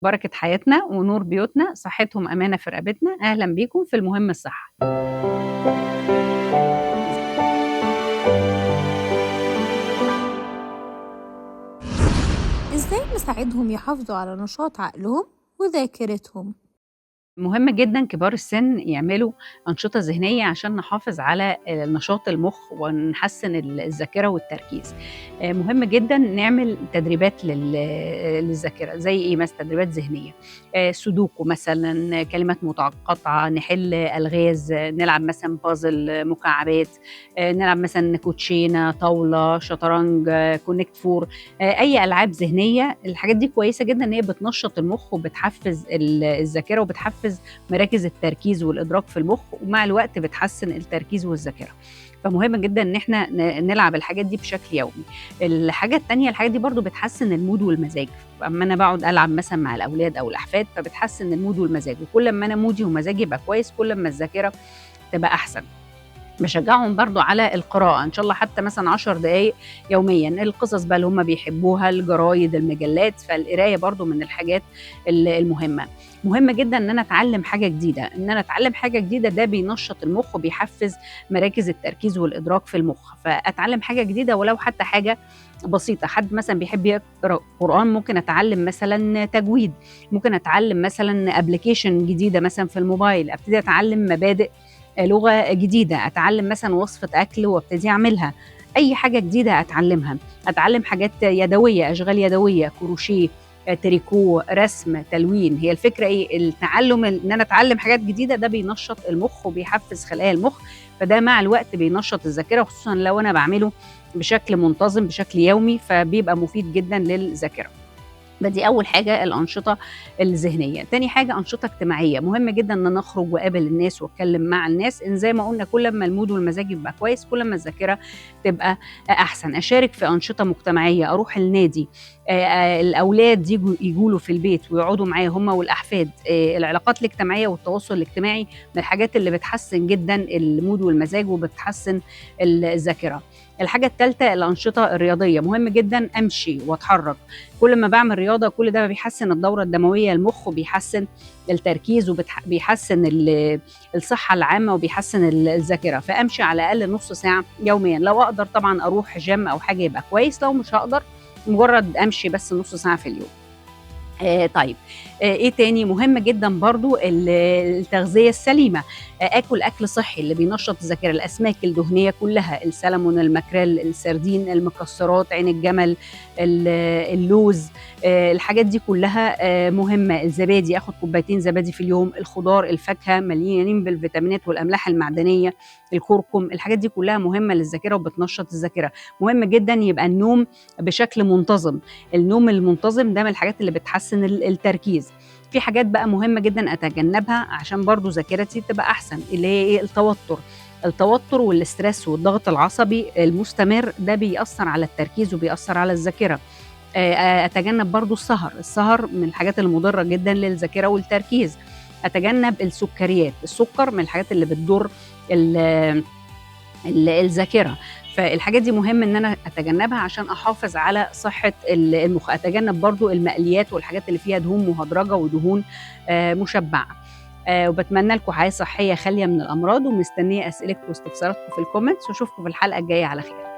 بركة حياتنا ونور بيوتنا، صحتهم أمانة في رقبتنا. أهلا بيكم في المهم الصحة. إزاي نساعدهم يحافظوا على نشاط عقلهم وذاكرتهم؟ مهم جدًا كبار السن يعملوا أنشطة ذهنية عشان نحافظ على نشاط المُخ ونحسّن الذاكرة والتركيز. مهم جدًا نعمل تدريبات للذاكرة، زي إيه مثلًا تدريبات ذهنية، سودوكو مثلًا، كلمات متقاطعة، نحل ألغاز، نلعب مثلًا puzzle مكعبات، نلعب مثلًا كوتشينة، طاولة، شطرنج، connect 4، أي ألعاب ذهنية. الحاجات دي كويسة جدًا إن هي بتنشّط المُخ وبتحفّز الذاكرة وبتحفّز مراكز التركيز والإدراك في المُخ، ومع الوقت بتحسّن التركيز والذاكرة. فمهم جدًا إن إحنا نلعب الحاجات دي بشكل يومي. الحاجة التانية، الحاجات دي برضه بتحسّن الmood والمزاج، أمّا أنا باقعد ألعب مثلًا مع الأولاد أو الأحفاد فبتحسّن الmood والمزاج، وكل أمّا أنا مودي ومزاجي يبقى كويس كل أمّا الذاكرة تبقى أحسن. باشجّعهم برضه على القراءة، إن شاء الله حتى مثلًا 10 دقايق يوميًا، القصص بقى اللي هم بيحبوها، الجرايد، المجلات، فالقراية برضه من الحاجات المهمة. مهم جدًا إن أنا أتعلّم حاجة جديدة، إن أنا أتعلّم حاجة جديدة ده بينشّط المُخ وبيحفّز مراكز التركيز والإدراك في المُخ، فأتعلّم حاجة جديدة ولو حتى حاجة بسيطة. حد مثلًا بيحب يقرأ قرآن ممكن أتعلّم مثلًا تجويد، ممكن أتعلّم مثلًا application جديدة مثلًا في الموبايل، أبتدي أتعلّم مبادئ لغة جديدة، أتعلّم مثلًا وصفة أكل وابتدي أعملها، أي حاجة جديدة أتعلّمها، أتعلّم حاجات يدوية، أشغال يدوية، كروشيه، تريكو، رسم، تلوين. هي الفكرة إيه، التعلُّم إن أنا أتعلّم حاجات جديدة ده بينشّط المُخ وبيحفّز خلايا المُخ، فده مع الوقت بينشّط الذاكرة، وخصوصًا لو أنا باعمله بشكل منتظم، بشكل يومي، فبيبقى مفيد جدًا للذاكرة. دي أول حاجة الأنشطة الذهنية. تاني حاجة أنشطة اجتماعية، مهم جدًا إن أنا أخرج وأقابل الناس وأتكلم مع الناس، إن زي ما قُلنا كل أمّا الmood والمزاج يبقى كويس، كل أمّا الذاكرة تبقى أحسن. أشارك في أنشطة مجتمعية، أروح النادي، الأولاد ييجوا له في البيت ويقعدوا معاه هم والأحفاد. العلاقات الاجتماعية والتواصل الاجتماعي من الحاجات اللي بتحسّن جدًا الmood والمزاج وبتحسّن الذاكرة. الحاجة التالتة الأنشطة الرياضية، مهم جدًا أمشي وأتحرك. كل ما باعمل رياضة كل ده بيحسّن الدورة الدموية للمُخ وبيحسّن التركيز بيحسّن الصحة العامة وبيحسّن الذاكرة، فأمشي على الأقل نُص ساعة يوميًا. لو أقدر طبعًا أروح gym أو حاجة يبقى كويس، لو مش هاقدر مجرّد أمشي بس نُص ساعة في اليوم. طيب، إيه تاني مهم جدًا برضه التغذية السليمة. آكل أكل صحّي اللي بينشّط الذاكرة، الأسماك الدهنية كلّها، السلمون، الماكريل، السردين، المكسّرات، عين الجمل، اللوز، الحاجات دي كلّها مهمة. الزبادي، آخُد كوبايتين زبادي في اليوم، الخضار، الفاكهة مليانين بالفيتامينات والأملاح المعدنية، الكركم، الحاجات دي كلّها مهمة للذاكرة وبتنشّط الذاكرة. مهم جدًا يبقى النوم بشكل منتظم، النوم المنتظم ده من الحاجات اللي بتحسّن التركيز. في حاجات بقى مهمة جدًا أتجنّبها عشان برضه ذاكرتي تبقى أحسن، اللي هي إيه، التوتُّر والstress والضغط العصبي المستمر ده بيأثّر على التركيز وبيأثّر على الذاكرة. أتجنّب برضه السهر من الحاجات المُضرّة جدًا للذاكرة والتركيز. أتجنّب السُكّريات، السُكّر من الحاجات اللي بتضُر ال الذاكرة، فالحاجات دي مهم إن أنا أتجنّبها عشان أحافظ على صحة المُخ. أتجنّب برضه المقليات والحاجات اللي فيها دهون مهدرجة ودهون مُشبّعة. وباتمنى لكم حياة صحية خالية من الأمراض، ومستنية أسئلتكم واستفساراتكم في الcomments، وأشوفكم في الحلقة الجاية على خير.